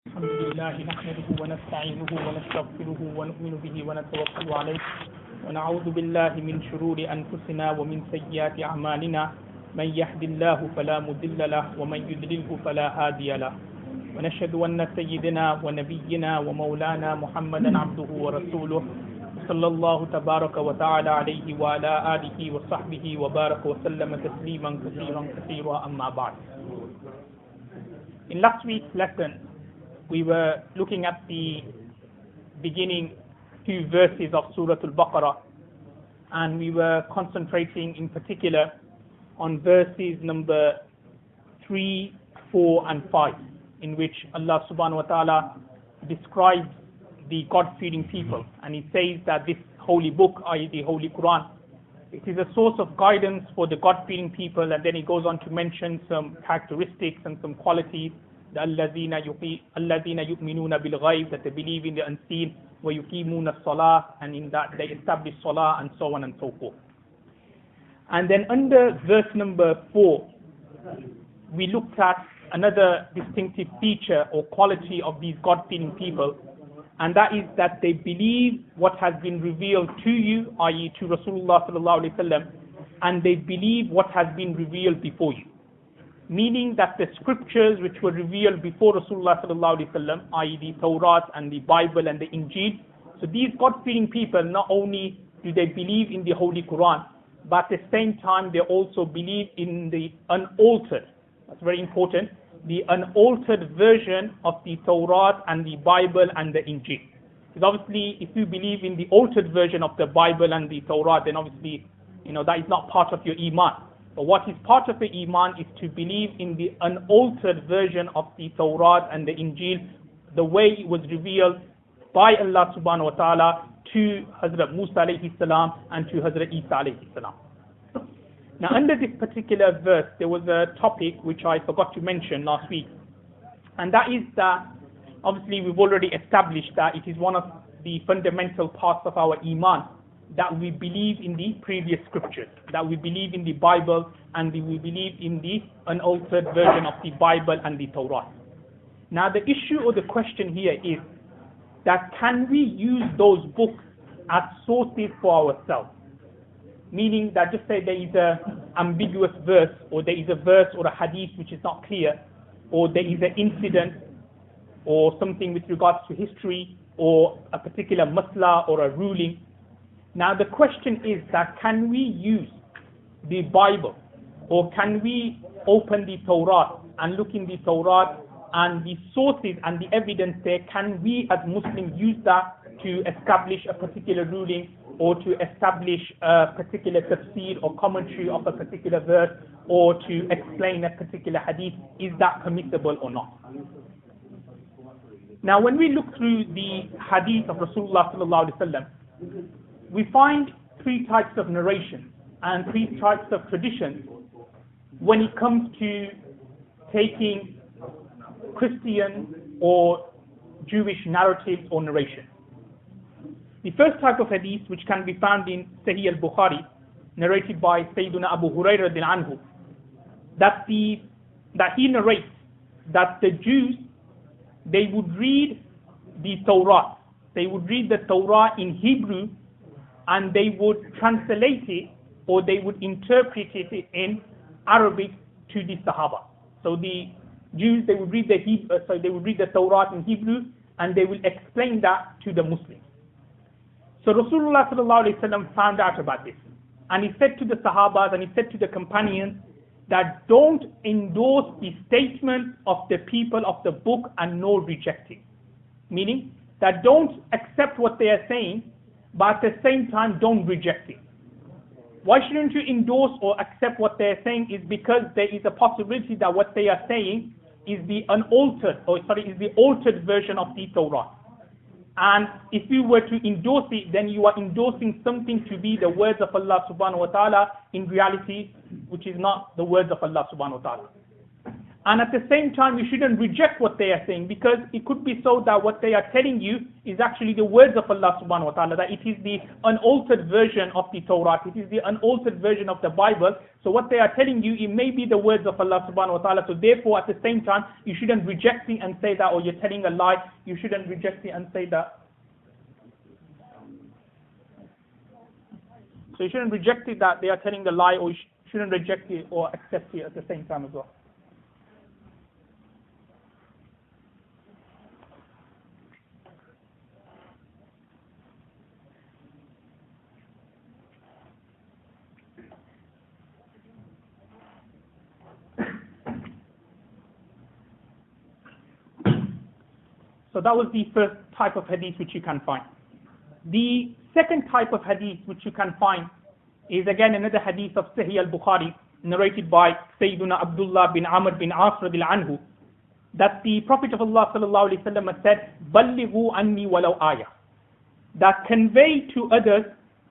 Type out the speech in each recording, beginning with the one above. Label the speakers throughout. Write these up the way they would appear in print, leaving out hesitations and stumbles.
Speaker 1: الحمد لله نحمده ونستعينه ونستغفره ونؤمن به ونتوكل عليه ونعوذ بالله من شرور أنفسنا ومن سيئات أعمالنا من يهد الله فلا مضل له ومن يضلله فلا هادي له ونشهد أن سيدنا ونبينا ومولانا محمدا عبده ورسوله صلى الله تبارك وتعالى عليه وعلى آله وصحبه وبارك وسلم تسليما كثيرا أما بعد. In last week's lesson, we were looking at the beginning few verses of Surah Al-Baqarah, and we were concentrating in particular on verses number 3, 4 and 5, in which Allah subhanahu wa ta'ala describes the God-fearing people, and He says that this holy book, i.e. the Holy Quran, it is a source of guidance for the God-fearing people, and then He goes on to mention some characteristics and some qualities. The الَّذِينَ يُؤْمِنُونَ بِالْغَيْبِ, that they believe in the unseen, وَيُقِيمُونَ الصَّلَاةِ, and in that they establish salah, and so on and so forth. And then under verse number 4, we looked at another distinctive feature or quality of these God-fearing people, and that is that they believe what has been revealed to you, i.e. to Rasulullah sallallahu alaihi wasallam, and they believe what has been revealed before you. Meaning that the scriptures which were revealed before Rasulullah sallallahu alaihi wasallam, i.e. the Torah and the Bible and the Injil, so these God-fearing people, not only do they believe in the Holy Quran, but at the same time they also believe in the unaltered, that's very important, the unaltered version of the Torah and the Bible and the Injil. Because obviously if you believe in the altered version of the Bible and the Torah, then obviously that is not part of your Iman. But what is part of the Iman is to believe in the unaltered version of the Torah and the Injil, the way it was revealed by Allah subhanahu wa ta'ala to Hazrat Musa alayhi salam and to Hazrat Isa alayhi salam. Now under this particular verse, there was a topic which I forgot to mention last week, and that is that obviously we've already established that it is one of the fundamental parts of our Iman that we believe in the previous scriptures, that we believe in the Bible and we believe in the unaltered version of the Bible and the Torah. Now the issue or the question here is that can we use those books as sources for ourselves? Meaning that just say there is an ambiguous verse, or there is a verse or a hadith which is not clear, or there is an incident or something with regards to history or a particular masla or a ruling. Now the question is that can we use the Bible, or can we open the Torah and look in the Torah and the sources and the evidence there, can we as Muslims use that to establish a particular ruling or to establish a particular tafseer or commentary of a particular verse or to explain a particular hadith? Is that permissible or not? Now when we look through the hadith of Rasulullah sallallahu alaihi wasallam, we find three types of narration and three types of traditions when it comes to taking Christian or Jewish narratives or narration. The first type of hadith, which can be found in Sahih al-Bukhari, narrated by Sayyiduna Abu Hurairah anhu, that he narrates that the Jews, they would read the Torah. They would read the Torah in Hebrew, and they would translate it, or they would interpret it in Arabic to the Sahaba. So the Jews, they would read the Torah in Hebrew, and they will explain that to the Muslims. So Rasulullah sallallahu alaihi wasallam found out about this, and he said to the Sahabas and he said to the companions that don't endorse the statement of the people of the book and nor reject it. Meaning that don't accept what they are saying, but at the same time don't reject it. Why shouldn't you endorse or accept what they are saying? Is because there is a possibility that what they are saying is the altered version of the Torah. And if you were to endorse it, then you are endorsing something to be the words of Allah subhanahu wa ta'ala in reality, which is not the words of Allah subhanahu wa ta'ala. And at the same time, you shouldn't reject what they are saying, because it could be so that what they are telling you is actually the words of Allah subhanahu wa ta'ala, that it is the unaltered version of the Torah, it is the unaltered version of the Bible. So what they are telling you, it may be the words of Allah subhanahu wa ta'ala. So therefore, at the same time, you shouldn't reject it and say that, or you're telling a lie. You shouldn't reject it and say that. So you shouldn't reject it that they are telling a lie, or you shouldn't reject it or accept it at the same time as well. So that was the first type of hadith which you can find. The second type of hadith which you can find is again another hadith of Sahih al-Bukhari, narrated by Sayyiduna Abdullah bin Amr bin As radiyallahu anhu, that the Prophet of Allah sallallahu alaihi wasallam said, "Ballighu anni walau ayah," that convey to others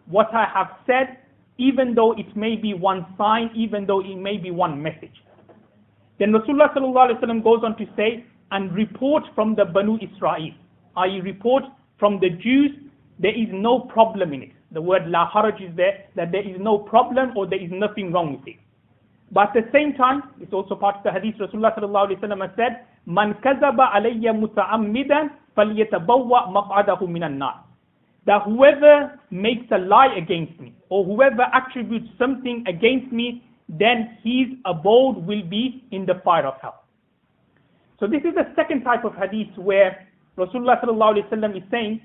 Speaker 1: what I have said, even though it may be one sign, even though it may be one message. Then Rasulullah sallallahu alaihi wasallam goes on to say, and report from the Banu Israel, i.e. report from the Jews, there is no problem in it. The word la haraj is there, that there is no problem or there is nothing wrong with it. But at the same time, it's also part of the hadith, Rasulullah sallallahu alaihi wasallam said, "Man kazaba alayya muta'ammidan falyatabawwa maq'adahu minan nar." That whoever makes a lie against me, or whoever attributes something against me, then his abode will be in the fire of hell. So this is the second type of hadith where Rasulullah sallallahu alaihi wasallam is saying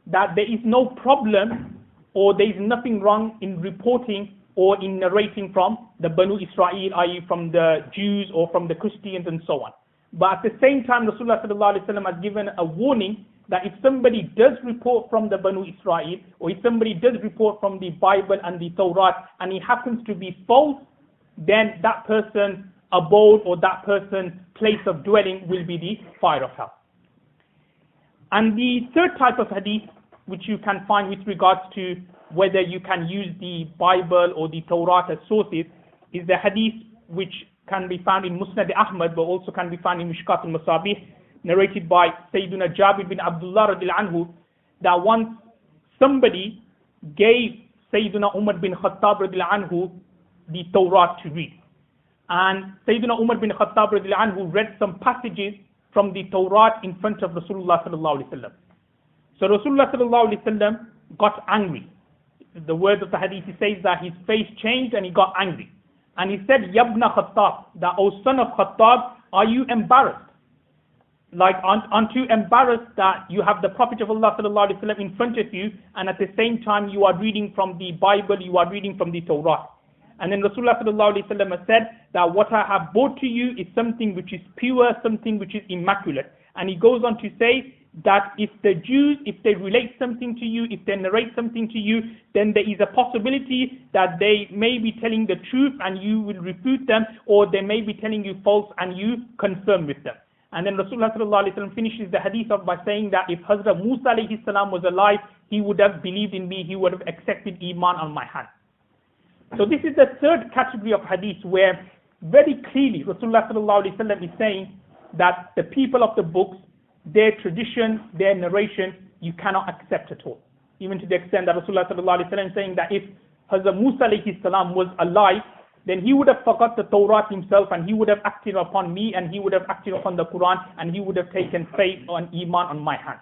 Speaker 1: that there is no problem or there is nothing wrong in reporting or in narrating from the Banu Israel, i.e. from the Jews or from the Christians and so on. But at the same time, Rasulullah sallallahu alaihi wasallam has given a warning that if somebody does report from the Banu Israel, or if somebody does report from the Bible and the Torah, and it happens to be false, then that person's abode or that person's place of dwelling will be the fire of hell. And the third type of hadith which you can find with regards to whether you can use the Bible or the Torah as sources is the hadith which can be found in Musnad Ahmad, but also can be found in Mishkat al-Masabih, narrated by Sayyiduna Jabir bin Abdullah radiyallahu anhu, that once somebody gave Sayyiduna Umar bin Khattab radiyallahu anhu the Torah to read. And Sayyidina Umar bin Khattab radiyallahu anhu read some passages from the Torah in front of Rasulullah sallallahu alaihi wasallam. So Rasulullah sallallahu alaihi wasallam got angry. The words of the hadith, he says that his face changed and he got angry. And he said, "Yabna Khattab," that, "O son of Khattab, are you embarrassed? Like, aren't you embarrassed that you have the Prophet of Allah sallallahu alaihi wasallam in front of you, and at the same time you are reading from the Bible, you are reading from the Torah?" And then Rasulullah sallallahu alaihi wasallam said that what I have brought to you is something which is pure, something which is immaculate. And he goes on to say that if the Jews, if they relate something to you, if they narrate something to you, then there is a possibility that they may be telling the truth and you will refute them, or they may be telling you false and you confirm with them. And then Rasulullah sallallahu alaihi wasallam finishes the hadith off by saying that if Hazrat Musa alayhi salam was alive, he would have believed in me, he would have accepted Iman on my hand. So this is the third category of hadith where very clearly Rasulullah sallallahu alaihi wasallam is saying that the people of the books, their tradition, their narration, you cannot accept at all. Even to the extent that Rasulullah sallallahu alaihi wasallam is saying that if Hazrat Musa alayhi salam was alive, then he would have forgot the Torah himself and he would have acted upon me and he would have acted upon the Quran and he would have taken faith on Iman on my hand.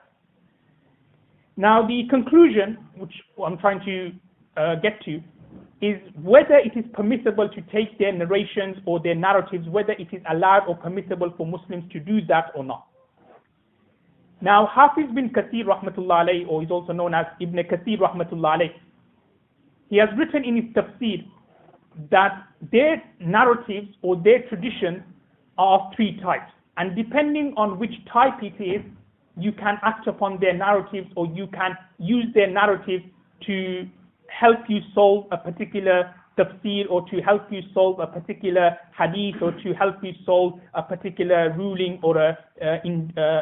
Speaker 1: Now the conclusion, which I'm trying to get to, is whether it is permissible to take their narrations or their narratives, whether it is allowed or permissible for Muslims to do that or not. Now Hafiz bin Kathir rahmatullah alayhi, or is also known as Ibn Kathir rahmatullah alayhi, he has written in his Tafseer that their narratives or their traditions are of three types, and depending on which type it is, you can act upon their narratives or you can use their narratives to help you solve a particular tafsir or to help you solve a particular hadith or to help you solve a particular ruling or a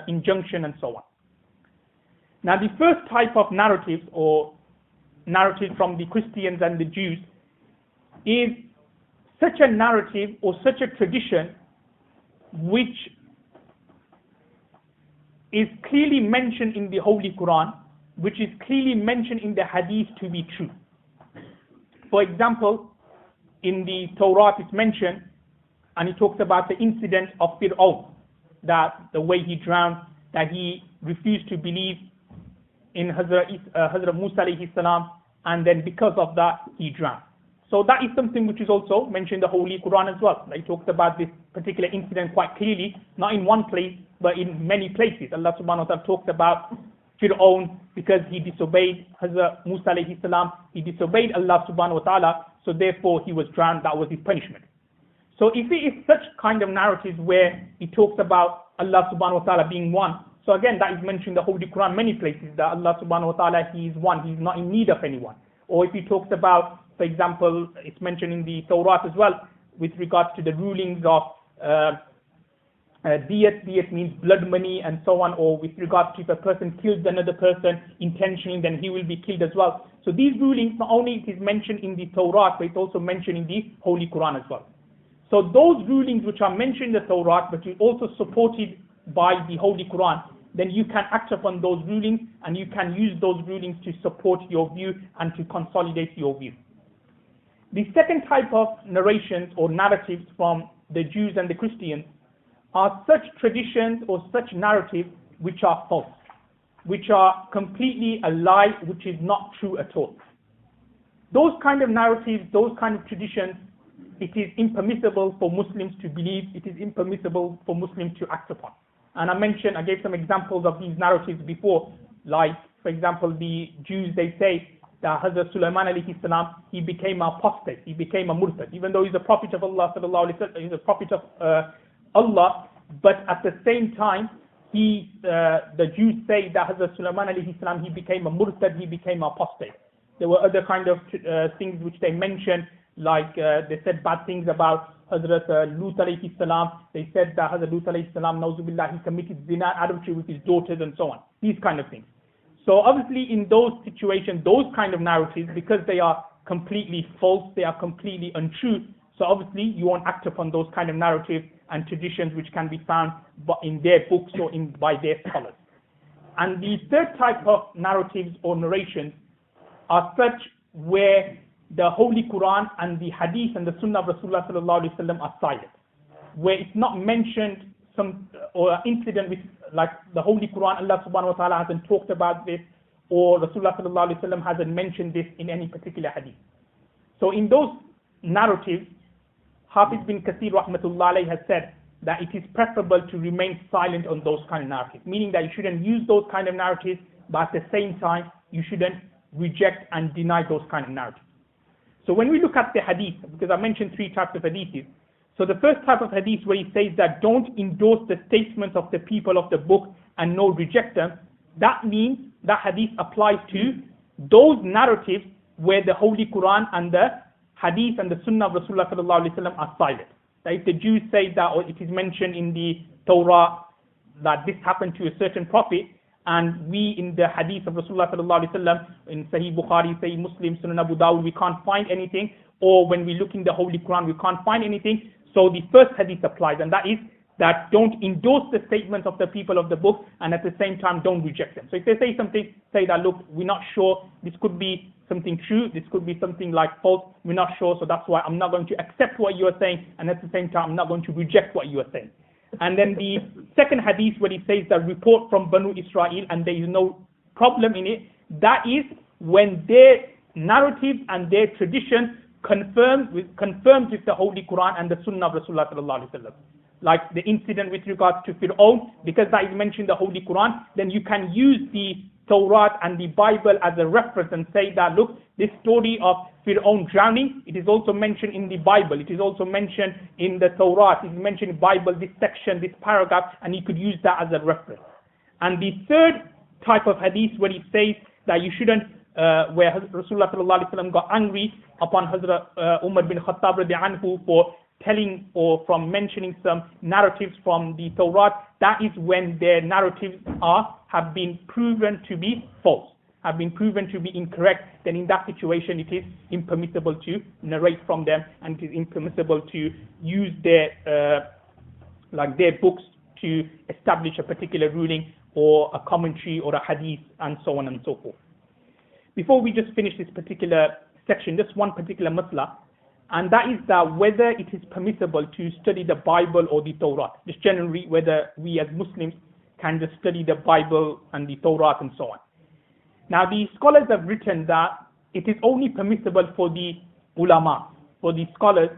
Speaker 1: injunction and so on. Now the first type of narratives or narrative from the Christians and the Jews is such a narrative or such a tradition which is clearly mentioned in the Holy Quran, which is clearly mentioned in the Hadith to be true. For example, in the Torah it's mentioned, and it talks about the incident of Fir'aun, that the way he drowned, that he refused to believe in Hazrat Musa alayhi salam, and then because of that he drowned. So that is something which is also mentioned in the Holy Quran as well. It talks about this particular incident quite clearly, not in one place, but in many places. Allah subhanahu wa ta'ala talks about Fir'aun because he disobeyed Hazrat Musa alayhi salam, he disobeyed Allah subhanahu wa ta'ala, so therefore he was drowned, that was his punishment. So if it is such kind of narratives where it talks about Allah subhanahu wa ta'ala being one, so again that is mentioned in the Holy Quran many places, that Allah subhanahu wa ta'ala, he is one, he is not in need of anyone. Or if he talks about, for example, it's mentioned in the Torah as well, with regards to the rulings of diyat means blood money and so on, or with regards to if a person kills another person intentionally, then he will be killed as well. So these rulings, not only it is mentioned in the Torah, but it's also mentioned in the Holy Quran as well. So those rulings which are mentioned in the Torah, but are also supported by the Holy Quran, then you can act upon those rulings and you can use those rulings to support your view and to consolidate your view. The second type of narrations or narratives from the Jews and the Christians are such traditions or such narratives which are false, which are completely a lie, which is not true at all. Those kind of narratives, those kind of traditions, it is impermissible for Muslims to believe, it is impermissible for Muslims to act upon. And I gave some examples of these narratives before, like, for example, the Jews, they say that Hazrat Sulaiman alayhi salam, he became an apostate, he became a murtad, even though he's a prophet of Allah sallallahu alaihi wasallam, he's a prophet of Allah, but at the same time, the Jews say that Hazrat Sulaiman alayhi salam, he became a murtad, he became an apostate. There were other kind of things which they mentioned, like they said bad things about Hazrat Lut alayhi salam. They said that Hazrat Lut alayhi salam, nauzubillah, he committed zina, adultery with his daughters and so on. These kind of things. So obviously in those situations, those kind of narratives, because they are completely false, they are completely untrue, so obviously you won't act upon those kind of narratives and traditions which can be found in their books or by their scholars. And the third type of narratives or narrations are such where the Holy Quran and the Hadith and the Sunnah of Rasulullah sallallahu alaihi wasallam are silent, where it's not mentioned some or incident with, like the Holy Quran, Allah subhanahu wa ta'ala hasn't talked about this, or Rasulullah sallallahu alaihi wasallam hasn't mentioned this in any particular hadith. So in those narratives, Hafiz bin Kathir rahmatullah alayhi has said that it is preferable to remain silent on those kind of narratives, meaning that you shouldn't use those kind of narratives, but at the same time you shouldn't reject and deny those kind of narratives. So when we look at the hadith, because I mentioned three types of hadiths, so the first type of hadith where he says that don't endorse the statements of the people of the book and no reject them, that means that hadith applies to those narratives where the Holy Quran and the Hadith and the Sunnah of Rasulullah sallallahu alaihi wasallam are silent. That if the Jews say that, or it is mentioned in the Torah that this happened to a certain prophet, and we in the Hadith of Rasulullah sallallahu alaihi wasallam, in Sahih Bukhari, Sahih Muslim, Sunan Abu Dawud, we can't find anything, or when we look in the Holy Quran, we can't find anything. So the first hadith applies, and that is that don't endorse the statements of the people of the book, and at the same time don't reject them. So if they say something, say that, look, we're not sure, this could be something true, this could be something like false, we're not sure, so that's why I'm not going to accept what you are saying, and at the same time I'm not going to reject what you are saying. And then the second hadith where he says that report from Banu Israel and there is no problem in it, that is when their narratives and their traditions confirmed with the Holy Quran and the Sunnah of Rasulullah sallallahu alaihi wasallam. Like the incident with regards to Fir'aun, because that is mentioned in the Holy Quran, then you can use the Torah and the Bible as a reference and say that, look, this story of Fir'aun drowning, it is also mentioned in the Bible, it is also mentioned in the Torah, it is mentioned in the Bible, this section, this paragraph, and you could use that as a reference. And the third type of hadith where it says that you shouldn't, where Rasulullah sallallahu alaihi wasallam got angry upon Hazrat Umar bin Khattab radiallahu anhu for telling or from mentioning some narratives from the Torah, that is when their narratives have been proven to be false, have been proven to be incorrect. Then in that situation it is impermissible to narrate from them, and it is impermissible to use their like their books to establish a particular ruling or a commentary or a hadith and so on and so forth. Before we just finish this particular section, just one particular masla, and that is that whether it is permissible to study the Bible or the Torah, just generally whether we as Muslims can just study the Bible and the Torah and so on. Now the scholars have written that it is only permissible for the ulama, for the scholars,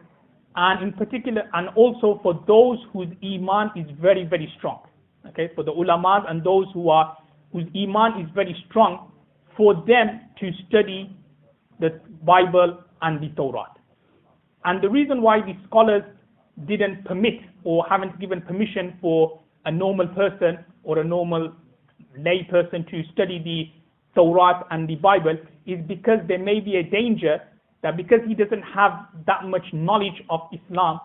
Speaker 1: and in particular, and also for those whose iman is very, very strong. Okay, for the ulamas and those whose iman is very strong, for them to study the Bible and the Torah. And the reason why the scholars didn't permit or haven't given permission for a normal person or a normal lay person to study the Torah and the Bible is because there may be a danger that because he doesn't have that much knowledge of Islam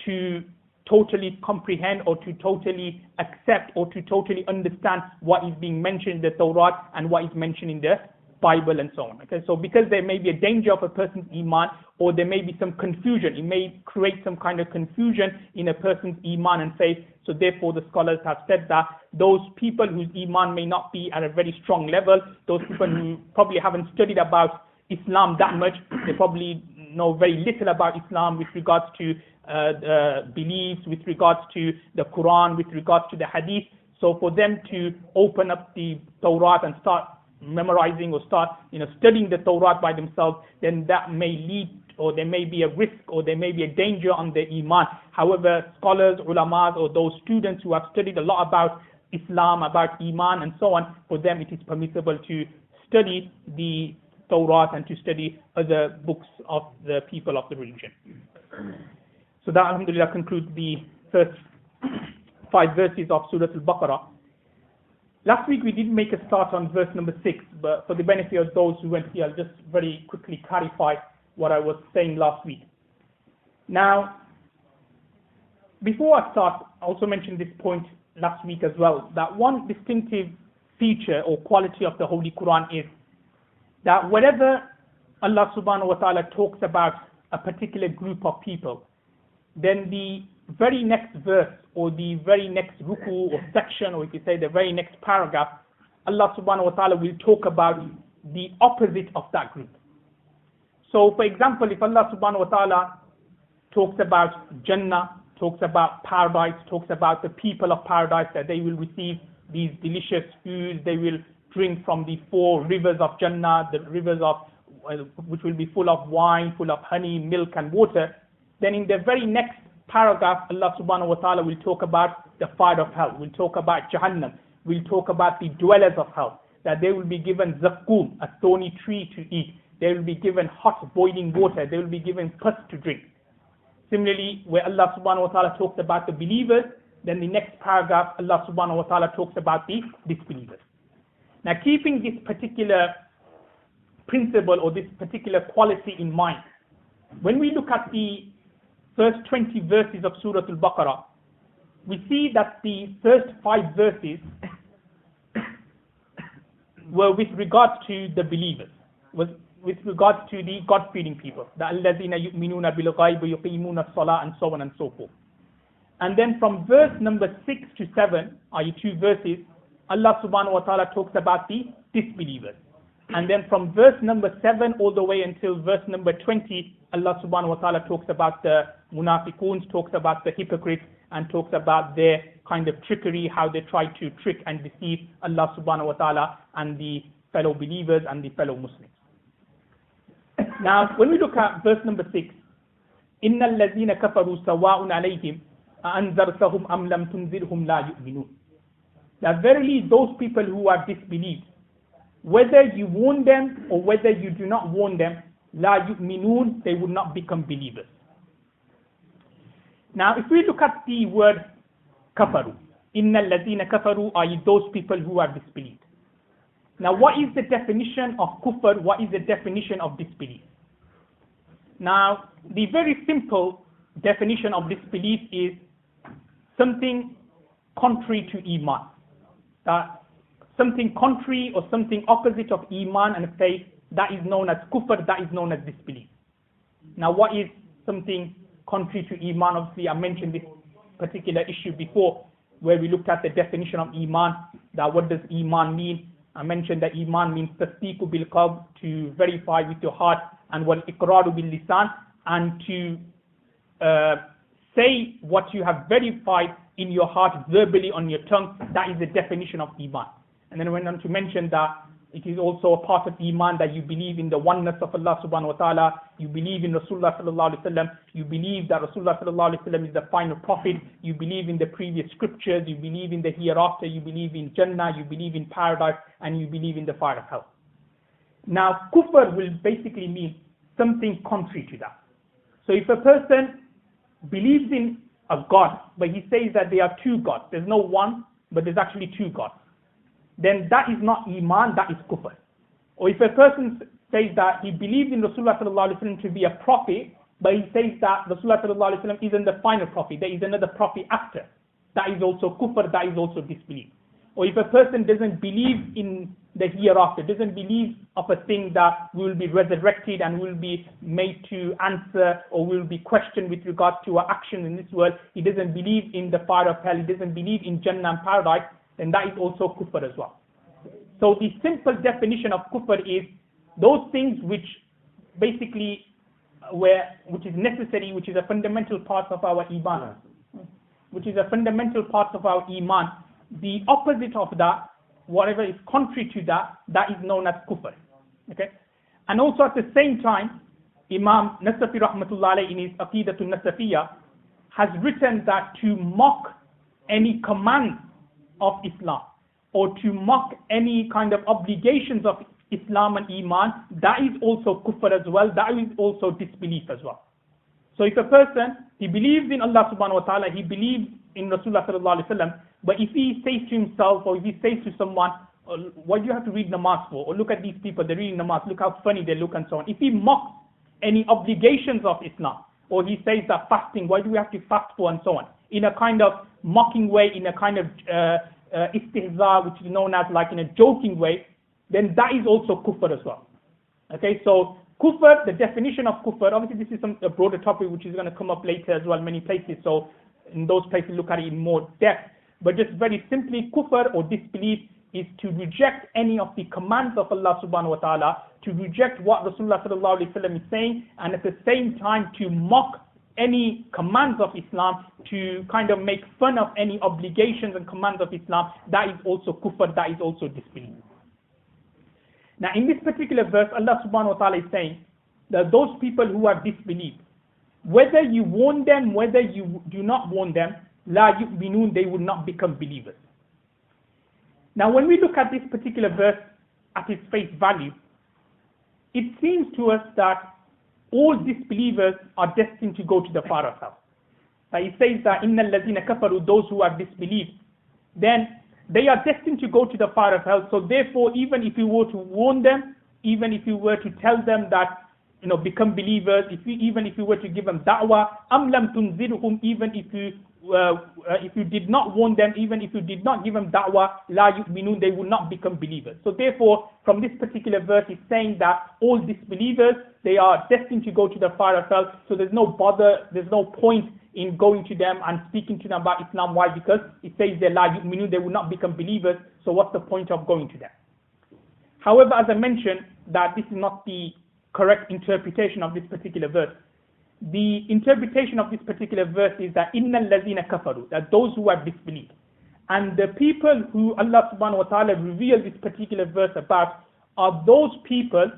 Speaker 1: to totally comprehend or to totally accept or to totally understand what is being mentioned in the Torah and what is mentioned in the Bible and so on. Okay, so because there may be a danger of a person's iman, or there may be some confusion, it may create some kind of confusion in a person's iman and faith. So therefore the scholars have said that those people whose iman may not be at a very strong level, those people who probably haven't studied about Islam that much, they probably know very little about Islam with regards to beliefs, with regards to the Quran, with regards to the Hadith. So for them to open up the Torah and start memorizing or start studying the Torah by themselves, then that may lead, or there may be a risk, or there may be a danger on their iman. However, scholars, ulamas, or those students who have studied a lot about Islam, about iman and so on, for them it is permissible to study the Torah and to study other books of the people of the religion. So that, alhamdulillah, concludes the first 5 verses of Surah Al-Baqarah. Last week we did make a start on verse number 6, but for the benefit of those who went here, I'll just very quickly clarify what I was saying last week. Now, before I start, I also mentioned this point last week as well, that one distinctive feature or quality of the Holy Quran is that whenever Allah subhanahu wa ta'ala talks about a particular group of people, then the very next verse or the very next ruku or section, or if you say the very next paragraph, Allah subhanahu wa ta'ala will talk about the opposite of that group. So for example, if Allah subhanahu wa ta'ala talks about Jannah, talks about paradise, talks about the people of paradise, that they will receive these delicious foods, they will drink from the 4 rivers of Jannah, the rivers of which will be full of wine, full of honey, milk and water, then in the very next paragraph, Allah subhanahu wa ta'ala will talk about the fire of hell, will talk about Jahannam, will talk about the dwellers of hell, that they will be given zaqqum, a thorny tree to eat, they will be given hot boiling water, they will be given pus to drink. Similarly, where Allah subhanahu wa ta'ala talks about the believers, then the next paragraph, Allah subhanahu wa ta'ala talks about the disbelievers. Now, keeping this particular principle or this particular quality in mind, when we look at the first 20 verses of Surah Al-Baqarah, we see that the first 5 verses were with regards to the believers, was with regards to the God-fearing people, the الَّذِينَ يُؤْمِنُونَ بِالْغَيْبِ يُقِيمُونَ الصَّلَاةَ and so on and so forth. And then from verse number 6 to 7, i.e. 2 verses, Allah subhanahu wa ta'ala talks about the disbelievers. And then from verse number 7 all the way until verse number 20, Allah subhanahu wa ta'ala talks about the munafiqun, talks about the hypocrites, and talks about their kind of trickery, how they try to trick and deceive Allah subhanahu wa ta'ala and the fellow believers and the fellow Muslims. Now, when we look at verse number 6, إِنَّ الَّذِينَ كَفَرُوا سَوَاءٌ عَلَيْهِمْ أَأَنذَرْتَهُمْ أَمْ لَمْ تُنذِرْهُمْ لَا يُؤْمِنُونَ. That verily those people who are disbelieved, whether you warn them or whether you do not warn them, لَا يُؤْمِنُونَ, they will not become believers. Now, if we look at the word kafaru, إِنَّ الَّذِينَ كَفَرُوا, i.e. those people who are disbelieved. Now, what is the definition of kufr? What is the definition of disbelief? Now, the very simple definition of disbelief is something contrary to iman. Something contrary or something opposite of iman and faith, that is known as kufr, that is known as disbelief. Now, what is something contrary to iman? Obviously, I mentioned this particular issue before, where we looked at the definition of Iman, that what does Iman mean. I mentioned that Iman means tasdiqu bil qalb, to verify with your heart, and wal iqraru bil lisan, and to say what you have verified in your heart verbally on your tongue. That is the definition of Iman. And then I went on to mention that it is also a part of Iman that you believe in the oneness of Allah subhanahu wa ta'ala, you believe in Rasulullah sallallahu alaihi wasallam, you believe that Rasulullah sallallahu alaihi wasallam is the final prophet, you believe in the previous scriptures, you believe in the hereafter, you believe in Jannah, you believe in paradise, and you believe in the fire of hell. Now, kufr will basically mean something contrary to that. So if a person believes in a God, but he says that there are two gods, there's no one, but there's actually two gods, then that is not Iman, that is kufr. Or if a person says that he believes in Rasulullah sallallahu alaihi wasallam to be a prophet, but he says that Rasulullah sallallahu alaihi wasallam isn't the final prophet, there is another prophet after, that is also kufr, that is also disbelief. Or if a person doesn't believe in the hereafter, doesn't believe of a thing that we will be resurrected and will be made to answer, or will be questioned with regards to our action in this world, he doesn't believe in the fire of hell, he doesn't believe in Jannah and paradise, then that is also kufr as well. So the simple definition of kufr is those things which basically which is necessary, which is a fundamental part of our Iman, which is a fundamental part of our Iman. The opposite of that, whatever is contrary to that, that is known as kufr. Okay? And also at the same time, Imam Nasafi rahmatullah alayhi in his Aqidatul Nasafiyya has written that to mock any command of Islam, or to mock any kind of obligations of Islam and Iman, that is also kufr as well, that is also disbelief as well. So if a person, he believes in Allah subhanahu wa ta'ala, he believes in Rasulullah sallallahu alaihi wasallam, but if he says to himself, or if he says to someone, why do you have to read namaz for? Or look at these people, they're reading namaz, look how funny they look and so on. If he mocks any obligations of Islam, or he says that fasting, why do we have to fast for, and so on, in a kind of mocking way, in a kind of istihza, which is known as like in a joking way, then that is also kufr as well. Okay, so kufr, the definition of kufr, obviously this is a broader topic which is going to come up later as well, many places, so in those places look at it in more depth. But just very simply, kufr or disbelief is to reject any of the commands of Allah subhanahu wa ta'ala, to reject what Rasulullah sallallahu alaihi wasallam is saying, and at the same time to mock any commands of Islam, to kind of make fun of any obligations and commands of Islam. That is also kufr, that is also disbelief. Now in this particular verse, Allah subhanahu wa ta'ala is saying that those people who have disbelieved, whether you warn them, whether you do not warn them, la yu'minun, they will not become believers. Now when we look at this particular verse at its face value, it seems to us that all disbelievers are destined to go to the fire of hell. It says that innal ladhina kafaru, those who have disbelieved, then they are destined to go to the fire of hell. So therefore, even if you were to warn them, even if you were to tell them that, become believers, even if you were to give them da'wah, am lam tunzirhum, even if you did not warn them, even if you did not give them da'wah, la yu'minun, they will not become believers. So therefore, from this particular verse, it's saying that all disbelievers, they are destined to go to the fire of hell. So there's no bother, there's no point in going to them and speaking to them about Islam. Why? Because it says they la yu'minun, they will not become believers. So what's the point of going to them? However, as I mentioned, that this is not the correct interpretation of this particular verse. The interpretation of this particular verse is that innal ladhina kafaru, that those who have disbelieved. And the people who Allah subhanahu wa ta'ala revealed this particular verse about are those people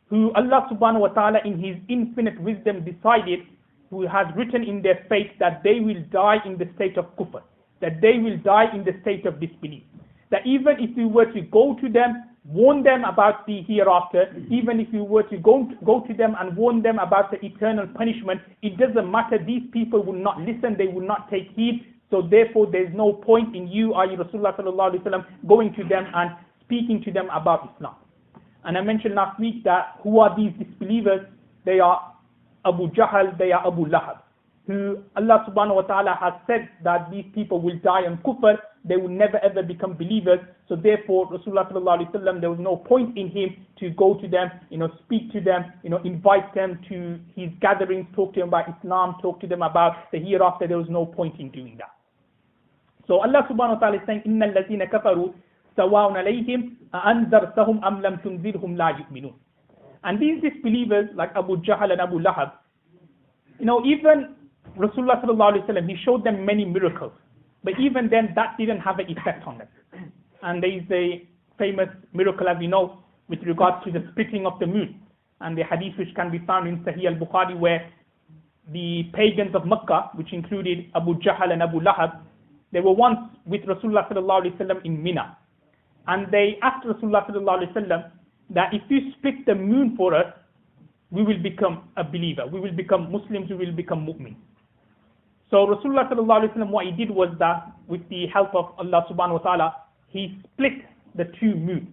Speaker 1: who Allah subhanahu wa ta'ala in His infinite wisdom decided, who has written in their fate that they will die in the state of kufr, that they will die in the state of disbelief. That even if we were to go to them, warn them about the hereafter, even if you were to go to them and warn them about the eternal punishment, it doesn't matter, these people will not listen, they will not take heed. So therefore there's no point in you, i.e. Rasulullah sallallahu alaihi wasallam, going to them and speaking to them about Islam. And I mentioned last week that who are these disbelievers? They are Abu Jahl, they are Abu Lahab, who Allah subhanahu wa ta'ala has said that these people will die on kufr, they will never ever become believers. So therefore, Rasulullah sallallahu alaihi wasallam, there was no point in him to go to them, speak to them, invite them to his gatherings, talk to them about Islam, talk to them about the hereafter. There was no point in doing that. So Allah subhanahu wa ta'ala is saying, إِنَّ الَّذِينَ كَفَرُوا سَوَاءٌ عَلَيْهِمْ أَأَنذَرْتَهُمْ أَمْ لَمْ تُنذِرْهُمْ لَا يُؤْمِنُونَ. And these disbelievers like Abu Jahl and Abu Lahab, even Rasulullah sallallahu alaihi wasallam, he showed them many miracles, but even then that didn't have an effect on them. And there is a famous miracle, as we know, with regards to the splitting of the moon, and the hadith which can be found in Sahih al-Bukhari, where the pagans of Makkah, which included Abu Jahl and Abu Lahab, they were once with Rasulullah sallallahu alaihi wasallam in Mina, and they asked Rasulullah sallallahu alaihi wasallam that if you split the moon for us, we will become a believer, we will become Muslims, we will become mu'min. So Rasulullah sallallahu alaihi wasallam, what he did was that with the help of Allah subhanahu wa ta'ala, he split the two moons.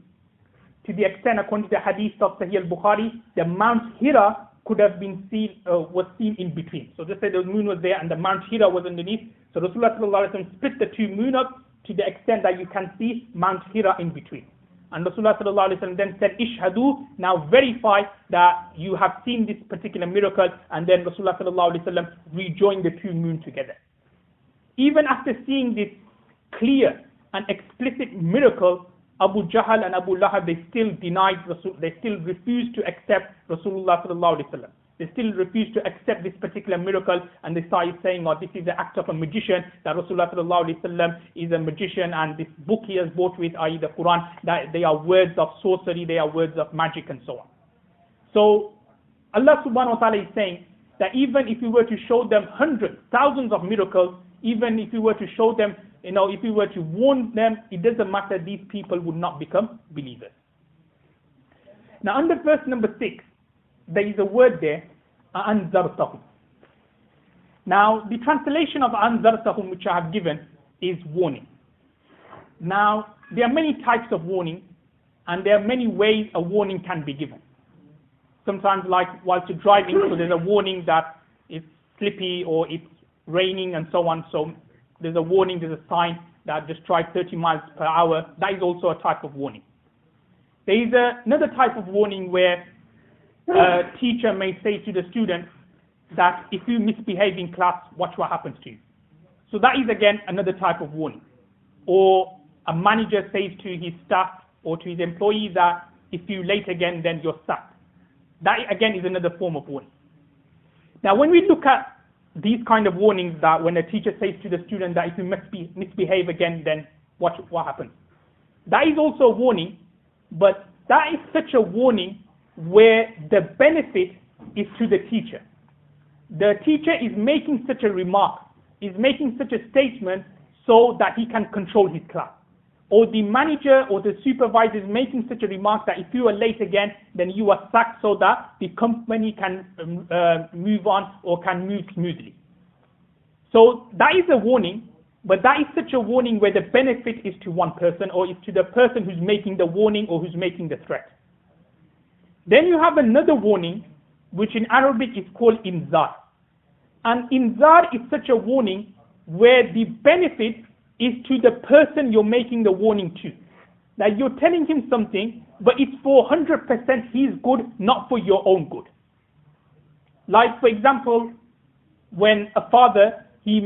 Speaker 1: To the extent, according to the hadith of Sahih al-Bukhari, the Mount Hira could have been seen, was seen in between. So just say the moon was there and the Mount Hira was underneath. So Rasulullah sallallahu alaihi wasallam split the two moon up to the extent that you can see Mount Hira in between. And Rasulullah sallallahu alaihi wasallam then said, Ishhadu, now verify that you have seen this particular miracle. And then Rasulullah sallallahu alaihi wasallam rejoined the two moons together. Even after seeing this clear and explicit miracle, Abu Jahl and Abu Lahab, they still denied Rasul, they still refused to accept Rasulullah sallallahu alaihi wasallam. They still refused to accept this particular miracle, and they started saying, this is the act of a magician, that Rasulullah sallallahu alaihi wasallam is a magician, and this book he has brought with, i.e. the Quran, that they are words of sorcery, they are words of magic, and so on. So Allah subhanahu wa ta'ala is saying that even if we were to show them hundreds, thousands of miracles, even if we were to show them, if we were to warn them, it doesn't matter, these people would not become believers. Now under verse number 6, there is a word there, أَأَنذَرْتَهُمْ. Now, the translation of أَأَنذَرْتَهُمْ, which I have given, is warning. Now, there are many types of warning, and there are many ways a warning can be given. Sometimes, like whilst you're driving, so there's a warning that it's slippy or it's raining and so on. So there's a warning, there's a sign that just drive 30 miles per hour. That is also a type of warning. There is another type of warning where a teacher may say to the student that if you misbehave in class, watch what happens to you. So that is again another type of warning. Or a manager says to his staff or to his employees that if you late again, then you're sacked. That again is another form of warning. Now when we look at these kind of warnings, that when a teacher says to the student that if you misbehave again, then watch what happens. That is also a warning, but that is such a warning where the benefit is to the teacher. The teacher is making such a remark, is making such a statement so that he can control his class. Or the manager or the supervisor is making such a remark that if you are late again, then you are sacked, so that the company can move on or can move smoothly. So that is a warning, but that is such a warning where the benefit is to one person, or is to the person who's making the warning or who's making the threat. Then you have another warning, which in Arabic is called inzar. And inzar is such a warning where the benefit is to the person you're making the warning to. That you're telling him something, but it's for 100% his good, not for your own good. Like for example, when a father, he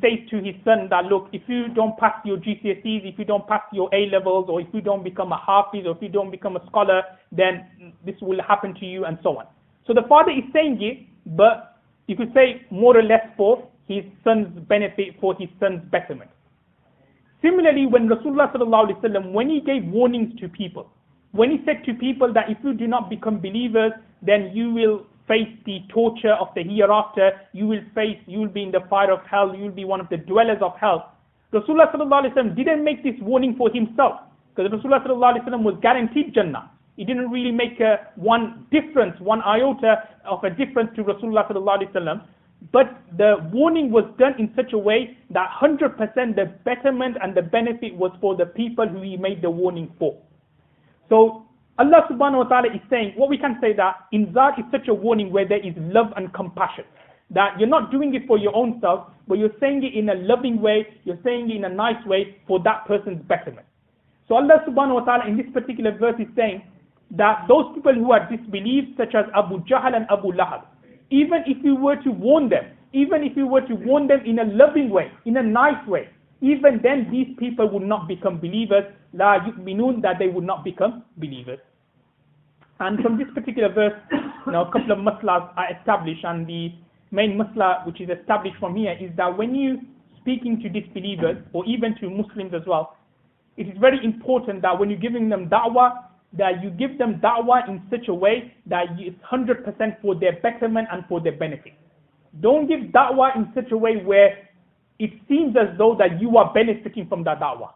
Speaker 1: says to his son that, look, if you don't pass your GCSEs, if you don't pass your A-levels, or if you don't become a Hafiz, or if you don't become a scholar, then this will happen to you, and so on. So the father is saying it, but you could say more or less for his son's benefit, for his son's betterment. Similarly, when Rasulullah sallallahu alaihi wasallam, when he gave warnings to people, when he said to people that if you do not become believers, then you will face the torture of the hereafter, you will be in the fire of hell, you will be one of the dwellers of hell. Rasulullah sallallahu alaihi wasallam didn't make this warning for himself, because Rasulullah sallallahu alaihi wasallam was guaranteed Jannah. He didn't really make one iota of a difference to Rasulullah sallallahu alaihi wasallam. But the warning was done in such a way that 100% the betterment and the benefit was for the people who he made the warning for. So Allah subhanahu wa ta'ala is saying, what we can say that inzar is such a warning where there is love and compassion. that you're not doing it for your own self, but you're saying it in a loving way, you're saying it in a nice way for that person's betterment. So Allah subhanahu wa ta'ala in this particular verse is saying that those people who are disbelieved, such as Abu Jahl and Abu Lahab, even if you were to warn them, even if you were to warn them in a loving way, in a nice way, even then these people would not become believers. La yu'minun, that they would not become believers. And from this particular verse, a couple of maslas are established, and the main masla which is established from here is that when you speaking to disbelievers, or even to Muslims as well, it is very important that when you're giving them da'wah, that you give them da'wah in such a way that it's 100% for their betterment and for their benefit. Don't give da'wah in such a way where it seems as though that you are benefiting from that da'wah.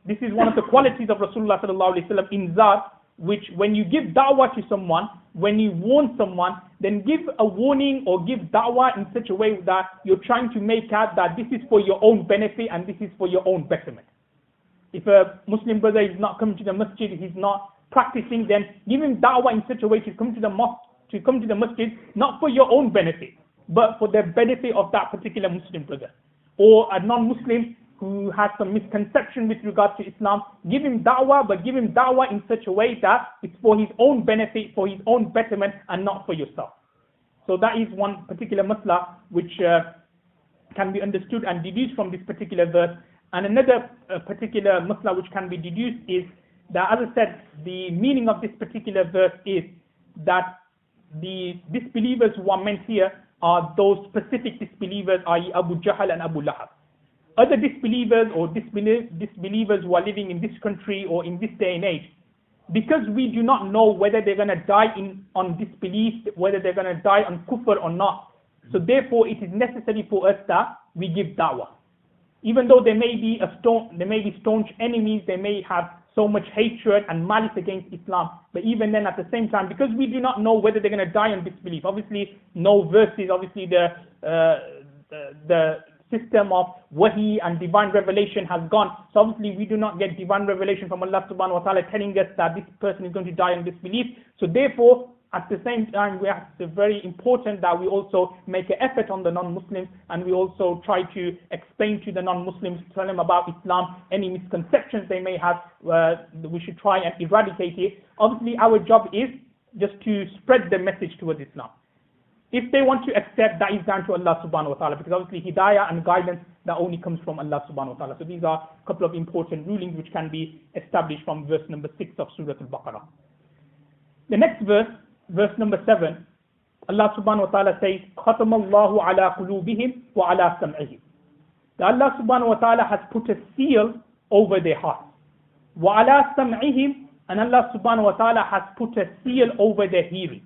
Speaker 1: This is one of the qualities of Rasulullah sallallahu alaihi wasallam, inzar, which when you give da'wah to someone, when you warn someone, then give a warning or give da'wah in such a way that you're trying to make out that this is for your own benefit and this is for your own betterment. If a Muslim brother is not coming to the masjid, he's not practicing, then give him da'wah in such a way to come to the mosque, to come to the masjid, not for your own benefit, but for the benefit of that particular Muslim brother. Or a non-Muslim who has some misconception with regards to Islam, give him da'wah, but give him da'wah in such a way that it's for his own benefit, for his own betterment, and not for yourself. So that is one particular masla which can be understood and deduced from this particular verse. And another particular masla which can be deduced is that, as I said, the meaning of this particular verse is that the disbelievers who are meant here are those specific disbelievers, i.e. Abu Jahl and Abu Lahab. Other disbelievers or disbelievers who are living in this country or in this day and age, because we do not know whether they're going to die on disbelief, whether they're going to die on kufr or not. So therefore it is necessary for us that we give da'wah. Even though they may be staunch enemies, they may have so much hatred and malice against Islam, but even then at the same time, because we do not know whether they're going to die on disbelief, obviously no verses, obviously the system of wahi and divine revelation has gone. So obviously we do not get divine revelation from Allah subhanahu wa ta'ala telling us that this person is going to die on disbelief. So therefore, at the same time, it's very important that we also make an effort on the non-Muslims, and we also try to explain to the non-Muslims, tell them about Islam, any misconceptions they may have, we should try and eradicate it. Obviously our job is just to spread the message towards Islam. If they want to accept, that is down to Allah subhanahu wa ta'ala, because obviously hidayah and guidance, that only comes from Allah subhanahu wa ta'ala. So these are a couple of important rulings which can be established from verse number 6 of Surah Al-Baqarah. The next verse, verse number 7, Allah subhanahu wa ta'ala says, خَتَمَ اللَّهُ عَلَى قُلُوبِهِمْ وَعَلَى سَمْعِهِمْ. That Allah subhanahu wa ta'ala has put a seal over their hearts. وَعَلَى سَمْعِهِمْ, and Allah subhanahu wa ta'ala has put a seal over their hearing.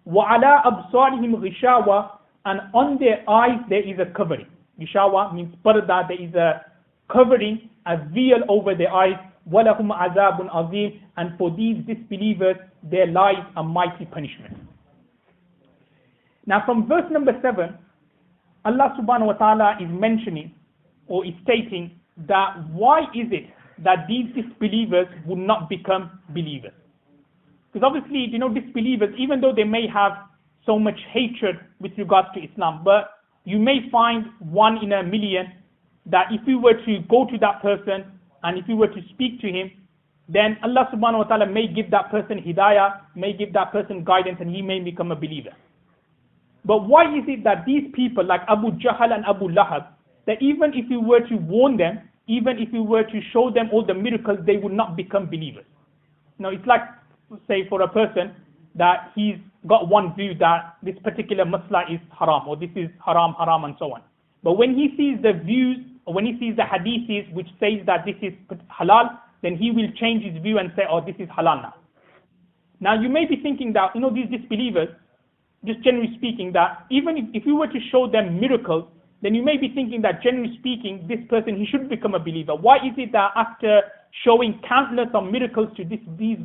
Speaker 1: وَعَلَى أَبْصَارِهِمْ غِشَاوَةٌ, and on their eyes there is a covering. Gishawa means parda, there is a covering, a veil over their eyes. وَلَهُمْ عَذَابٌ عَظِيمٌ, and for these disbelievers there lies a mighty punishment. Now from verse number 7, Allah subhanahu wa ta'ala is mentioning or is stating that why is it that these disbelievers would not become believers? Because obviously, disbelievers, even though they may have so much hatred with regards to Islam, but you may find 1 in a million that if you were to go to that person and if you were to speak to him, then Allah subhanahu wa ta'ala may give that person hidayah, may give that person guidance, and he may become a believer. But why is it that these people like Abu Jahl and Abu Lahab, that even if you were to warn them, even if you were to show them all the miracles, they would not become believers? It's like, say, for a person that he's got one view that this particular masla is haram, or this is haram, and so on. But when he sees the views, or when he sees the hadiths which says that this is halal, then he will change his view and say, oh, this is halal now. Now you may be thinking that, these disbelievers, just generally speaking, that even if you were to show them miracles, then you may be thinking that generally speaking, this person, he should become a believer. Why is it that after showing countless of miracles to these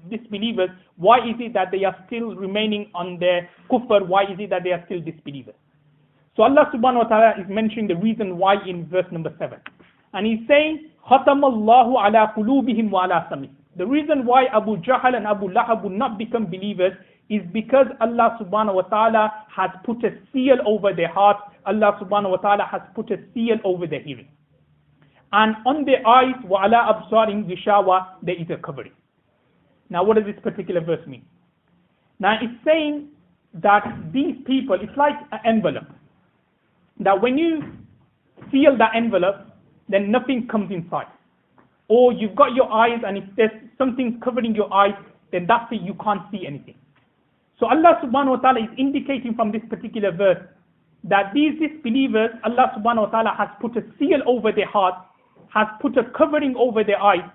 Speaker 1: disbelievers, why is it that they are still remaining on their kufr? Why is it that they are still disbelievers? So Allah subhanahu wa ta'ala is mentioning the reason why in verse number 7. And he's saying, خَتَمَ اللَّهُ عَلَى قُلُوبِهِمْ وَعَلَى سَمْعِهِمْ. The reason why Abu Jahl and Abu Lahab would not become believers is because Allah subhanahu wa ta'ala has put a seal over their hearts. Allah subhanahu wa ta'ala has put a seal over their hearing. And on their eyes, وَعَلَىٰ أَبْصَارِهِمْ غِشَاوَةٌ, there is a covering. Now what does this particular verse mean? Now it's saying that these people, it's like an envelope. That when you seal that envelope, then nothing comes inside. Or you've got your eyes, and if there's something covering your eyes, then that's it, you can't see anything. So Allah subhanahu wa ta'ala is indicating from this particular verse that these disbelievers, Allah subhanahu wa ta'ala has put a seal over their hearts, has put a covering over their eyes,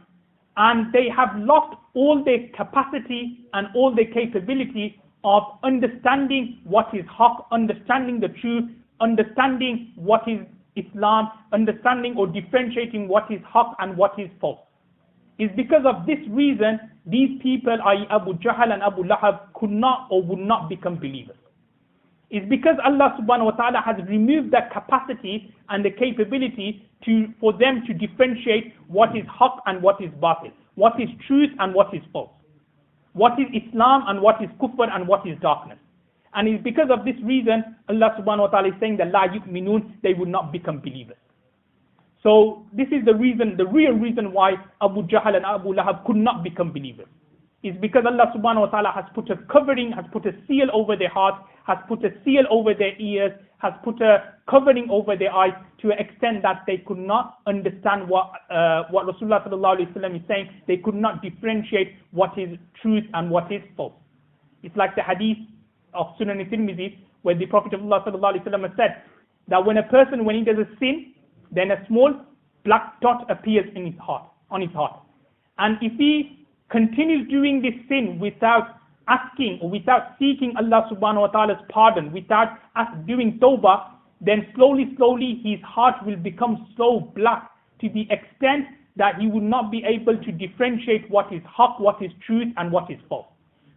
Speaker 1: and they have lost all their capacity and all their capability of understanding what is haqq, understanding the truth, understanding what is Islam, understanding or differentiating what is haqq and what is false. It's because of this reason these people, i.e. Abu Jahl and Abu Lahab, could not or would not become believers. It's because Allah subhanahu wa ta'ala has removed that capacity and the capability for them to differentiate what is haqq and what is batil, what is truth and what is false, what is Islam and what is kufr and what is darkness. And it's because of this reason Allah subhanahu wa ta'ala is saying that la yu'minun, they would not become believers. So this is the reason, the real reason why Abu Jahl and Abu Lahab could not become believers. It's because Allah subhanahu wa ta'ala has put a covering, has put a seal over their hearts, has put a seal over their ears, has put a covering over their eyes to an extent that they could not understand what Rasulullah sallallahu alaihi wasallam is saying. They could not differentiate what is truth and what is false. It's like the hadith of Sunan al-Tirmidhi where the Prophet of Allah sallallahu alaihi wasallam said that when a person, when he does a sin, then a small black dot appears in his heart, on his heart. And if he continues doing this sin without asking or without seeking Allah subhanahu wa ta'ala's pardon, without doing tawbah, then slowly his heart will become so black to the extent that he would not be able to differentiate what is haqq, what is truth and what is false.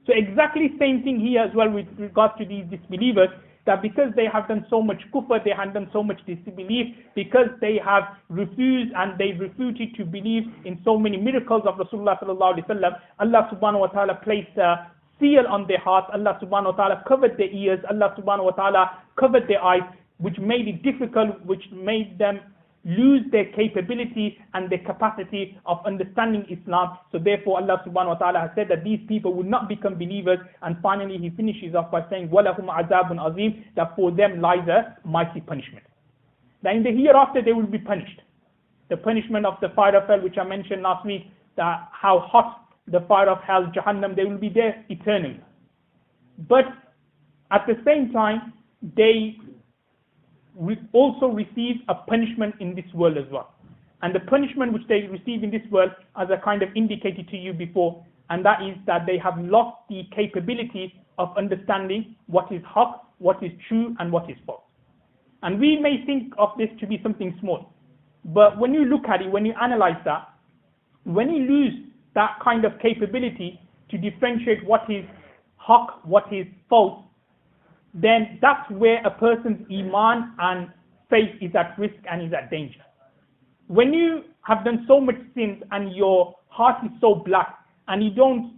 Speaker 1: So exactly same thing here as well with regards to these disbelievers, that because they have done so much kufr, they have done so much disbelief, because they have refused and they refuted to believe in so many miracles of Rasulullah sallallahu alaihi wasallam, Allah subhanahu wa ta'ala placed a seal on their hearts, Allah subhanahu wa ta'ala covered their ears, Allah subhanahu wa ta'ala covered their eyes, which made it difficult, which made them lose their capability and their capacity of understanding Islam. So therefore Allah subhanahu wa ta'ala has said that these people will not become believers, and finally he finishes off by saying وَلَهُمْ عَذَابٌ عَظِيمٌ, that for them lies a mighty punishment. That in the hereafter they will be punished. The punishment of the fire of hell, which I mentioned last week, that how hot the fire of hell, Jahannam, they will be there eternally. But at the same time, they also receive a punishment in this world as well. And the punishment which they receive in this world, as I kind of indicated to you before, and that is that they have lost the capability of understanding what is haqq, what is true, and what is false. And we may think of this to be something small, but when you look at it, when you analyze that, when you lose that kind of capability to differentiate what is haqq, what is false, then that's where a person's iman and faith is at risk and is at danger. When you have done so much sins and your heart is so black and you don't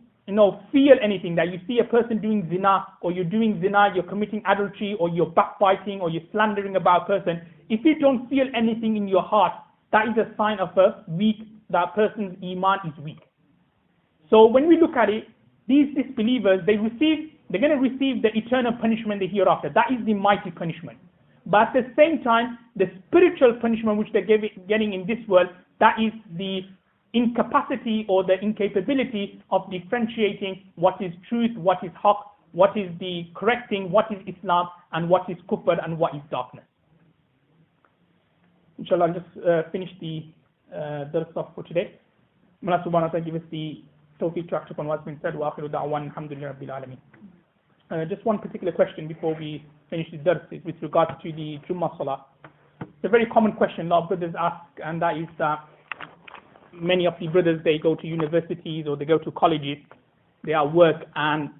Speaker 1: feel anything, that you see a person doing zina, or you're doing zina, you're committing adultery, or you're backbiting, or you're slandering about a person, if you don't feel anything in your heart, that is a sign of that person's iman is weak. So when we look at it, these disbelievers, they're going to receive the eternal punishment the hereafter. That is the mighty punishment. But at the same time, the spiritual punishment which they're getting in this world, that is the incapacity or the incapability of differentiating what is truth, what is haqq, what is the correct thing, what is Islam, and what is kufr, and what is darkness. Inshallah, I'll just finish the dars off for today. Allah subhanahu wa ta'ala give us the tawfiq to act upon what's been said. Wa akhiru da'wan alhamdulillahi rabbil alameen. Just one particular question before we finish the dars is with regards to the Jummah Salah. It's a very common question a lot of brothers ask, and that is that many of the brothers, they go to universities or they go to colleges, they are work, and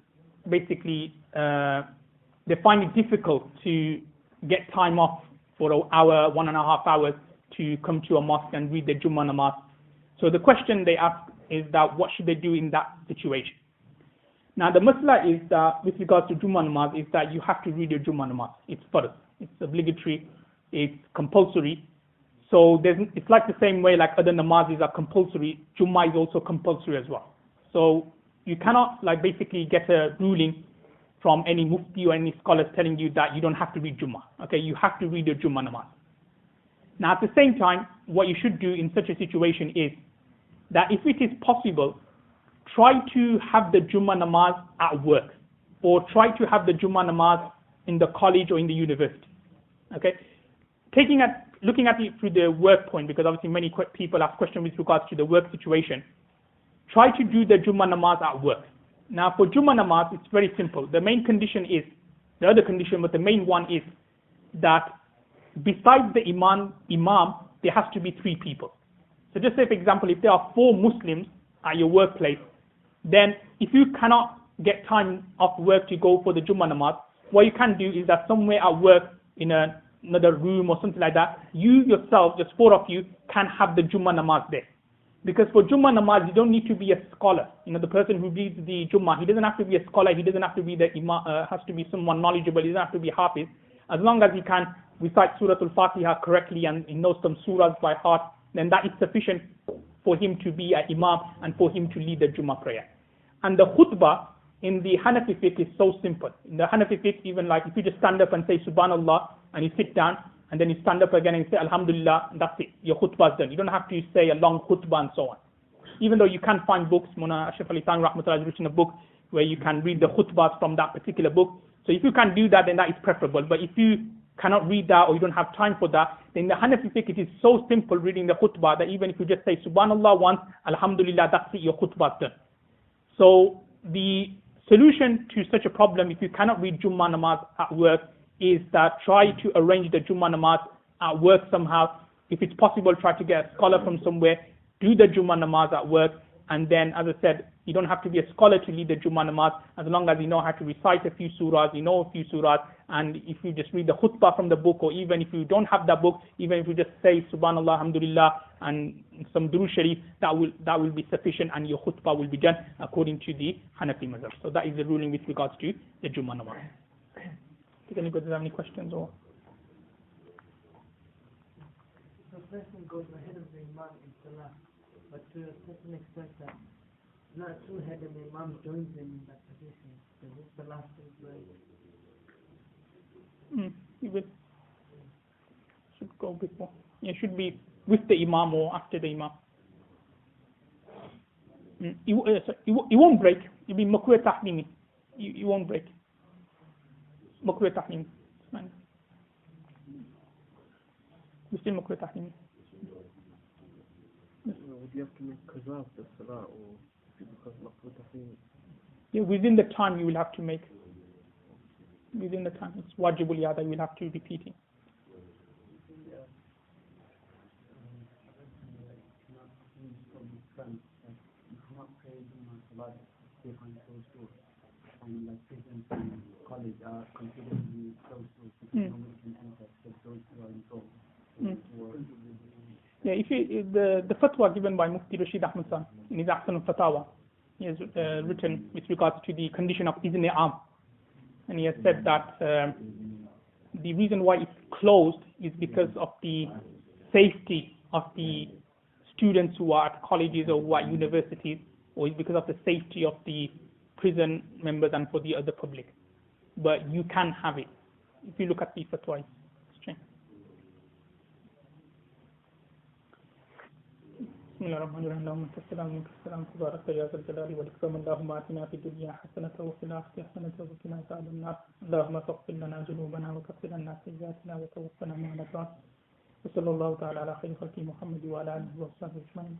Speaker 1: basically they find it difficult to get time off for an hour, 1.5 hours to come to a mosque and read the Jummah namaz. So the question they ask is that what should they do in that situation. Now the masla is that with regards to Jummah namaz is that you have to read your Jummah namaz. It's fard, it's obligatory, it's compulsory. So it's like the same way like other namazes are compulsory, Jummah is also compulsory as well. So you cannot like basically get a ruling from any mufti or any scholars telling you that you don't have to read Jummah. Okay, you have to read your Jummah namaz. Now at the same time, what you should do in such a situation is that if it is possible, try to have the Jummah namaz at work, or try to have the Jummah namaz in the college or in the university. Okay, looking at it through the work point, because obviously many people ask questions with regards to the work situation. Try to do the Jummah namaz at work. Now for Jummah namaz, it's very simple. The main condition is, the other condition, but the main one is that besides the imam, there has to be 3 people. So just say for example, if there are 4 Muslims at your workplace, then if you cannot get time off work to go for the Jummah namaz, what you can do is that somewhere at work in another room or something like that, you yourself, just 4 of you, can have the Jummah namaz there. Because for Jummah namaz, you don't need to be a scholar. You know, the person who reads the Jummah, he doesn't have to be a scholar, he doesn't have to be the imam, has to be someone knowledgeable, he doesn't have to be hafiz. As long as he can recite Surah Al-Fatiha correctly and he knows some surahs by heart, then that is sufficient for him to be an imam and for him to lead the Jummah prayer. And the khutbah in the Hanafi fiqh is so simple. In the Hanafi fiqh, even like if you just stand up and say Subhanallah and you sit down, and then you stand up again and say Alhamdulillah, and that's it. Your khutbah is done. You don't have to say a long khutbah and so on. Even though you can find books, Mona Ashraf Ali Than Rahmatullah has written a book where you can read the khutbahs from that particular book. So if you can do that, then that is preferable. But if you cannot read that or you don't have time for that, then the Hanafi fiqh, it is so simple reading the khutbah that even if you just say Subhanallah once, Alhamdulillah, that's it, your khutbah is done. So the solution to such a problem, if you cannot read Jummah namaz at work, is that try to arrange the Jummah namaz at work somehow. If it's possible, try to get a scholar from somewhere, do the Jummah namaz at work, and then, as I said, you don't have to be a scholar to lead the Jummah namaz, as long as you know how to recite a few surahs, you know a few surahs, and if you just read the khutbah from the book, or even if you don't have that book, even if you just say Subhanallah, Alhamdulillah, and some Durood Sharif, that will be sufficient, and your khutbah will be done according to the Hanafi mazhab. So that is the ruling with regards to the Jummah namaz. Does anybody have any questions? Or
Speaker 2: the person goes ahead of the imam in salah, but to a certain extent that not too ahead and the imam joins him in that position. So this salah is like
Speaker 1: you will should go before. Yeah, should be with the imam or after the imam. You won't break. You'll be makruh tahlimi. You won't break. Makruh tahlimi. You still makruh tahlimi.
Speaker 3: Would you have to make qaza of the salah or because makruh tahlimi?
Speaker 1: Yeah, within the time you will have to make. Within the time, it's wajibul yada. You will have to repeat it.
Speaker 4: And like prisons and college are considered to be close to because nobody can enter except those who are involved.
Speaker 1: Yeah, if the fatwa given by Mufti Rashid Ahmad San in his Ahsan al-Fatawa, he has written with regards to the condition of Izn Am, and he has said that the reason why it's closed is because of the safety of the students who are at colleges or who are at universities, or is because of the safety of the prison members and for the other public. But you can have it. If you look at the fatwa, it's changed. بسم الله الرحمن الرحيم اللهم انت السلام ومنك السلام تبارك يا ذا الجلال والاكرام اللهم اتنا في الدنيا حسنه وفي الاخره حسنه وقنا عذاب النار اللهم فاغفر لنا ذنوبنا وكفر عنا سيئاتنا وتوفنا مع الابرار وصلى الله تعالى على خير خلق محمد وعلى اله وصحبه اجمعين.